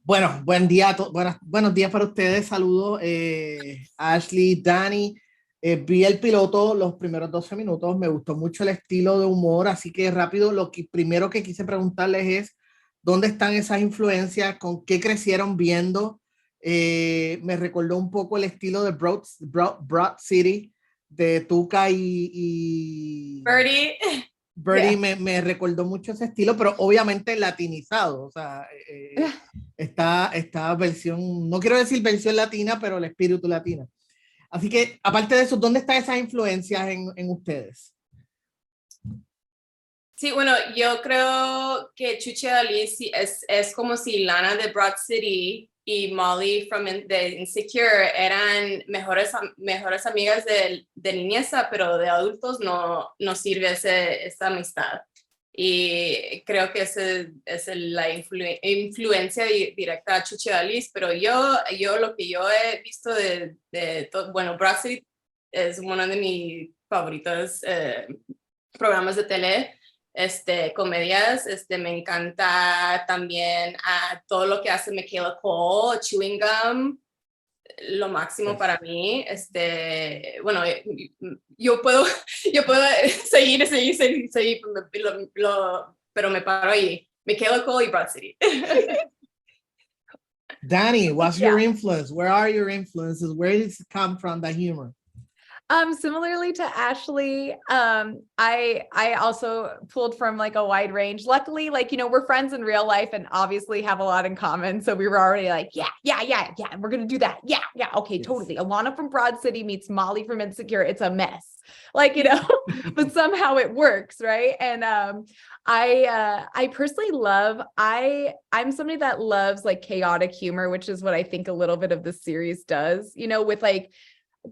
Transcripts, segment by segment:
Bueno, buen día a buenos días para ustedes. Saludos, Ashley, Dani. Vi el piloto los primeros 12 minutos. Me gustó mucho el estilo de humor, así que rápido, primero que quise preguntarles es, ¿dónde están esas influencias? ¿Con qué crecieron viendo? Me recordó un poco el estilo de Broad City, de Tuca y Birdie. Birdie. Yeah. Me recordó mucho ese estilo, pero obviamente latinizado. O sea, esta versión, no quiero decir versión latina, pero el espíritu latino. Así que, aparte de eso, ¿dónde están esas influencias en ustedes? Sí, bueno, yo creo que Chuchi y Adeliz es como si Lana de Broad City y Molly de Insecure eran mejores amigas de niñeza, pero de adultos no sirve esa amistad. Y creo que es la influencia directa a Chuchi y Adeliz, pero yo lo que yo he visto bueno, Broad City es uno de mis favoritos programas de tele. Comedias, me encanta también todo lo que hace Michaela Cole, Chewing Gum, lo máximo para mí. Bueno, yo puedo seguir, pero me paro ahí. Michaela Cole y Broad City. Dani, what's your influence? Where are your influences? Where does it come from, the humor? Similarly to Ashley, I also pulled from like a wide range. Luckily, we're friends in real life and obviously have a lot in common. So we were already like, yeah, we're going to do that. Yeah. Okay, yes. Totally. Alana from Broad City meets Molly from Insecure. It's a mess. But somehow it works, right? And I personally I'm somebody that loves like chaotic humor, which is what I think a little bit of the series does, with like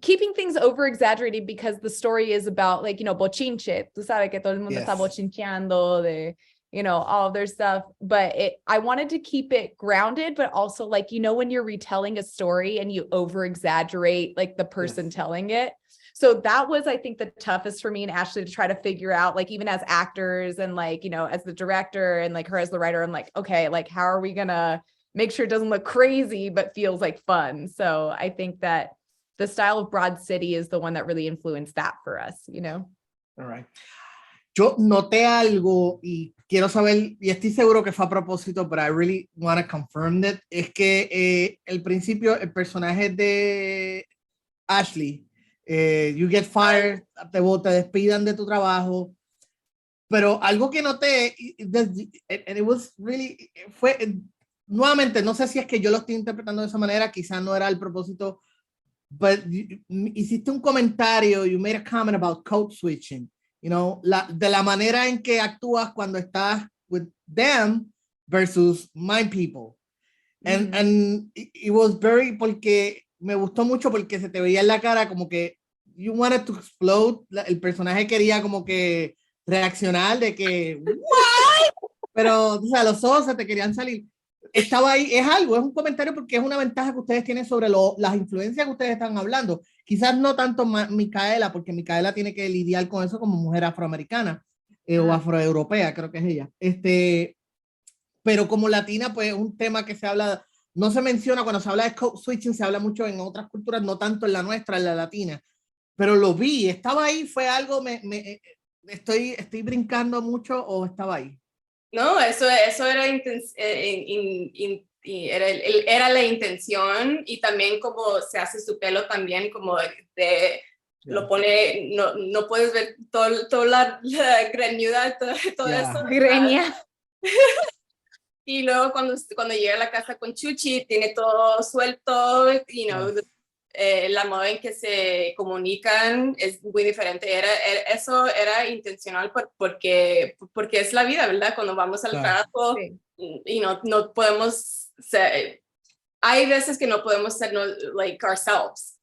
keeping things over exaggerated because the story is about bochinche. Tú sabes que todo el mundo está bochincheando de, all of their stuff. But I wanted to keep it grounded, but also when you're retelling a story and you over exaggerate like the person telling it. So that was, I think, the toughest for me and Ashley to try to figure out, even as actors and as the director and her as the writer, I'm like, okay, how are we gonna make sure it doesn't look crazy, but feels like fun? So I think that the style of Broad City is the one that really influenced that for us, All right. Yo noté algo y quiero saber, y estoy seguro que fue a propósito, but I really want to confirm that, es que el principio, el personaje de Ashley, you get fired, te despidan de tu trabajo, pero algo que noté, and it was really, nuevamente, no sé si es que yo lo estoy interpretando de esa manera, quizás no era el propósito, but hiciste un comentario, you made a comment about code switching, de la manera en que actúas cuando estás with them versus my people. And it was very, porque me gustó mucho porque se te veía en la cara como que you wanted to explode, el personaje quería como que reaccionar de que what? Pero o sea, los ojos se te querían salir. Estaba ahí, es un comentario porque es una ventaja que ustedes tienen sobre las influencias que ustedes están hablando. Quizás no tanto Micaela, porque Micaela tiene que lidiar con eso como mujer afroamericana o afroeuropea, creo que es ella. Pero como latina, pues es un tema que se habla, no se menciona cuando se habla de code switching, se habla mucho en otras culturas, no tanto en la nuestra, en la latina. Pero lo vi, estaba ahí, fue algo, estoy brincando mucho o estaba ahí. No, eso era, era la intención, y también como se hace su pelo también, como lo pone, no puedes ver toda la greñuda, todo eso. Greña. Y luego cuando llega a la casa con Chuchi, tiene todo suelto, la moda en que se comunican es muy diferente. Eso era intencional porque es la vida, ¿verdad? Cuando vamos al trabajo y no podemos ser, hay veces que no podemos ser like ourselves,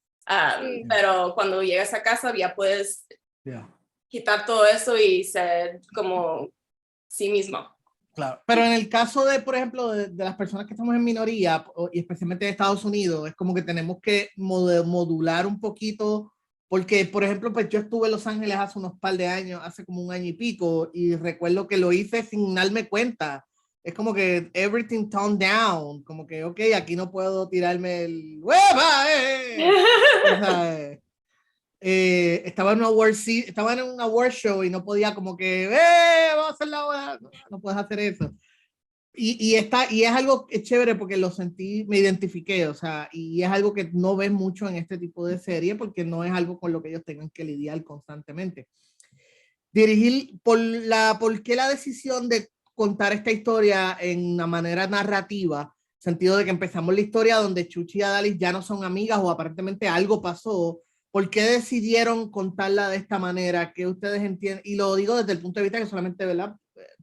pero cuando llegas a casa ya puedes quitar todo eso y ser como sí mismo. Claro, pero en el caso de, por ejemplo, de las personas que estamos en minoría, y especialmente de Estados Unidos, es como que tenemos que modular un poquito, porque, por ejemplo, pues yo estuve en Los Ángeles hace unos par de años, hace como un año y pico, y recuerdo que lo hice sin darme cuenta. es como que everything toned down, como que, ok, aquí no puedo tirarme el ¡hueva! O sea, estaba en un award show y no podía como que, vamos a hacer la hora, no puedes hacer eso. Y es algo chévere porque lo sentí, me identifiqué, o sea, y es algo que no ves mucho en este tipo de serie porque no es algo con lo que ellos tengan que lidiar constantemente. Dirigir, ¿por qué la decisión de contar esta historia en una manera narrativa? Sentido de que empezamos la historia donde Chuchi y Adeliz ya no son amigas o aparentemente algo pasó. ¿Por qué decidieron contarla de esta manera? ¿Qué ustedes entienden? Y lo digo desde el punto de vista que solamente, ¿verdad?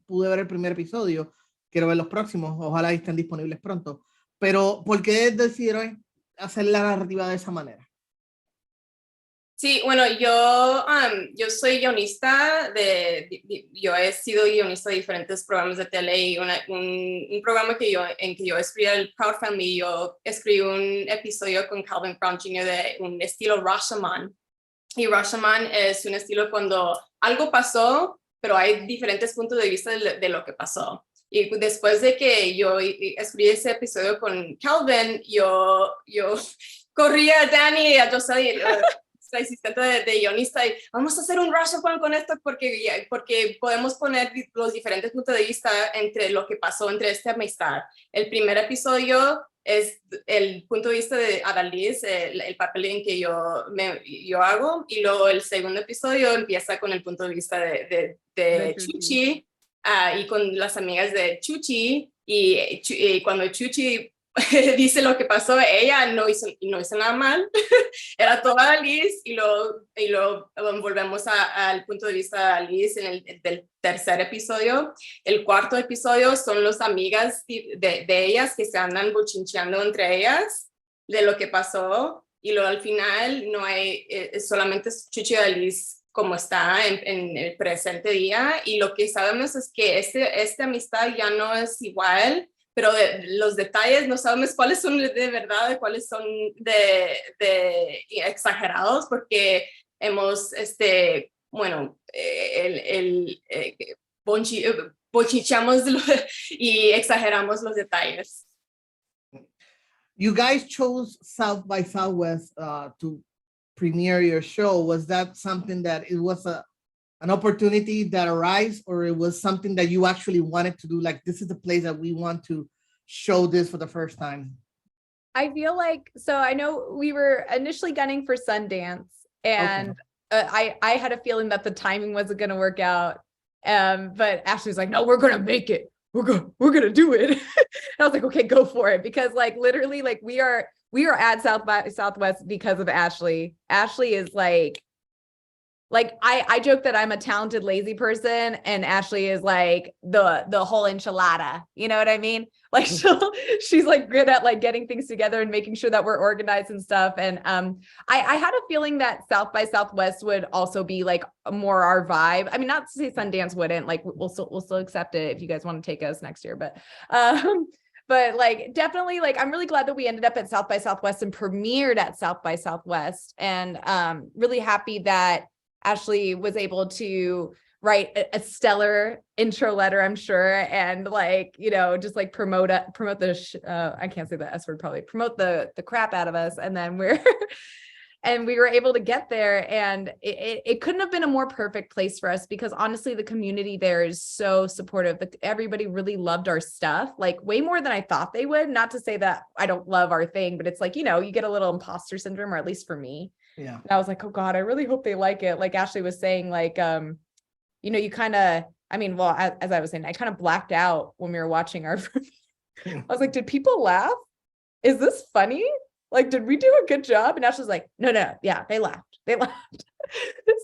Pude ver el primer episodio, quiero ver los próximos, ojalá estén disponibles pronto. Pero ¿por qué decidieron hacer la narrativa de esa manera? Sí, bueno, yo soy guionista yo he sido guionista de diferentes programas de tele y un programa en que yo escribí el Proud Family, yo escribí un episodio con Calvin Brown Jr. de un estilo Rashomon. Y Rashomon es un estilo cuando algo pasó, pero hay diferentes puntos de vista de lo que pasó. Y después de que yo escribí ese episodio con Calvin, yo corrí a Dani y a José, la asistente de guionista, y vamos a hacer un Rashomon con esto porque podemos poner los diferentes puntos de vista entre lo que pasó entre esta amistad. El primer episodio es el punto de vista de Adaliz, el papel en que yo hago, y luego el segundo episodio empieza con el punto de vista de Chuchi, y con las amigas de Chuchi, y cuando Chuchi dice lo que pasó, ella no hizo nada mal, era toda Adaliz, y luego volvemos al punto de vista de Adaliz en del tercer episodio. El cuarto episodio son las amigas de ellas que se andan bochincheando entre ellas de lo que pasó, y luego al final no hay, solamente Chuchi y Adeliz como está en el presente día, y lo que sabemos es que esta amistad ya no es igual, pero los detalles no sabemos cuáles son de verdad y cuáles son de exagerados, porque hemos, bochichamos y exageramos los detalles. You guys chose South by Southwest to premiere your show. Was that something that it was an opportunity that arose, or it was something that you actually wanted to do? Like, this is the place that we want to show this for the first time. I feel like, so I know we were initially gunning for Sundance, and okay. I had a feeling that the timing wasn't going to work out. But Ashley's like, no, we're going to make it. We're going to do it. And I was like, okay, go for it. Because like, literally, like we are at South by Southwest because of Ashley. Ashley is like I joke that I'm a talented, lazy person, and Ashley is like the whole enchilada. You know what I mean? Like she's like good at like getting things together and making sure that we're organized and stuff. And I had a feeling that South by Southwest would also be like more our vibe. I mean, not to say Sundance wouldn't, like we'll still accept it if you guys want to take us next year, but like definitely, like I'm really glad that we ended up at South by Southwest and premiered at South by Southwest, and really happy that Ashley was able to write a stellar intro letter, I'm sure, and like, you know, just like promote the I can't say the S word, probably promote the crap out of us. And then and we were able to get there, and it couldn't have been a more perfect place for us, because honestly, the community there is so supportive. Everybody really loved our stuff, like way more than I thought they would. Not to say that I don't love our thing, but it's like, you know, you get a little imposter syndrome, or at least for me. Yeah. And I was like, oh God, I really hope they like it. Like Ashley was saying, like, you know, you kind of, I mean, well, as I was saying, I kind of blacked out when we were watching our, I was like, did people laugh? Is this funny? Like, did we do a good job? And Ashley's like, no, yeah, they laughed.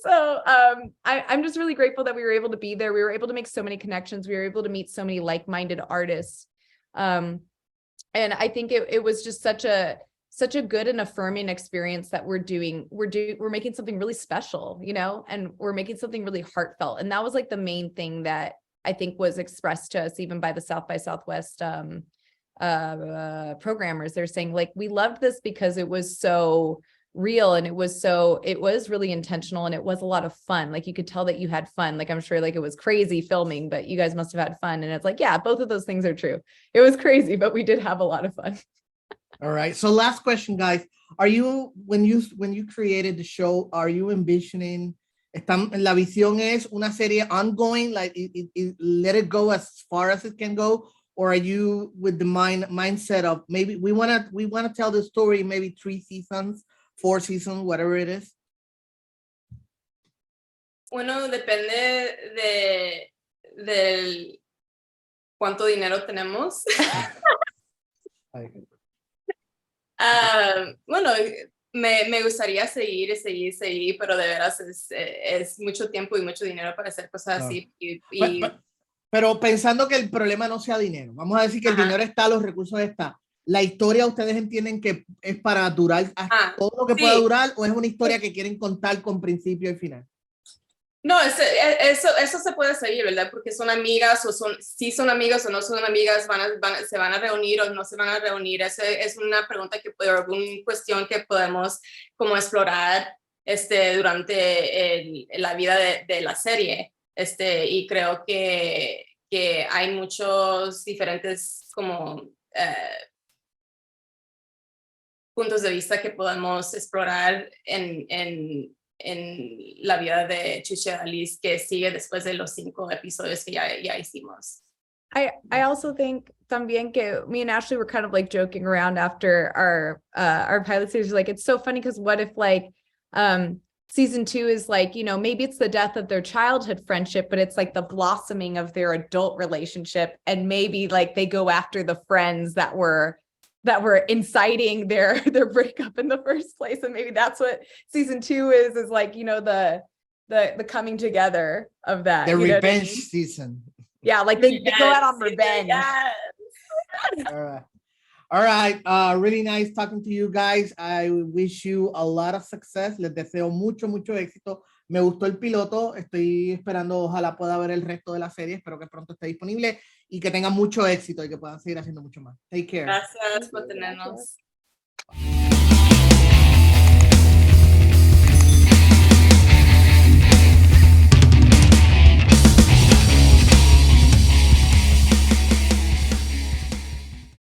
So I'm just really grateful that we were able to be there. We were able to make so many connections. We were able to meet so many like-minded artists. And I think it was just such a good and affirming experience that we're making something really special, you know, and we're making something really heartfelt. And that was like the main thing that I think was expressed to us even by the South by Southwest programmers. They're saying like, we loved this because it was so real, and it was really intentional, and it was a lot of fun. Like you could tell that you had fun. Like I'm sure like it was crazy filming, but you guys must have had fun. And it's like, yeah, both of those things are true. It was crazy, but we did have a lot of fun. All right. So last question, guys. Are you, when you created the show, are you envisioning, la visión es una serie ongoing, like it let it go as far as it can go? Or are you with the mindset of maybe we want to tell the story, maybe 3 seasons, 4 seasons, whatever it is? Bueno, depende de cuánto dinero tenemos. Bueno, me gustaría seguir, pero de veras es mucho tiempo y mucho dinero para hacer cosas así. Pero pensando que el problema no sea dinero, vamos a decir que el dinero está, los recursos están. ¿La historia ustedes entienden que es para durar hasta todo lo que pueda durar, o es una historia que quieren contar con principio y final? No, eso se puede seguir, ¿verdad? Porque son amigas, si son amigas o no son amigas, se van a reunir o no se van a reunir. Esa es una pregunta alguna cuestión que podemos como explorar durante la vida de la serie. Y creo que hay muchos diferentes como puntos de vista que podemos explorar en la vida de Chuchi y Adeliz, que sigue después de los 5 episodios que ya hicimos. I also think también que me and Ashley were kind of like joking around after our pilot series, like it's so funny because what if like season 2 is like, you know, maybe it's the death of their childhood friendship, but it's like the blossoming of their adult relationship, and maybe like they go after the friends that were inciting their breakup in the first place, and maybe that's what season 2 is like, you know, the coming together of that, the revenge season. Yeah, like they go out on revenge. Yes. All right. Really nice talking to you guys. I wish you a lot of success. Les deseo mucho éxito. Me gustó el piloto. Estoy esperando, ojalá pueda ver el resto de la serie. Espero que pronto esté disponible y que tengan mucho éxito y que puedan seguir haciendo mucho más. Take care. Gracias por tenernos.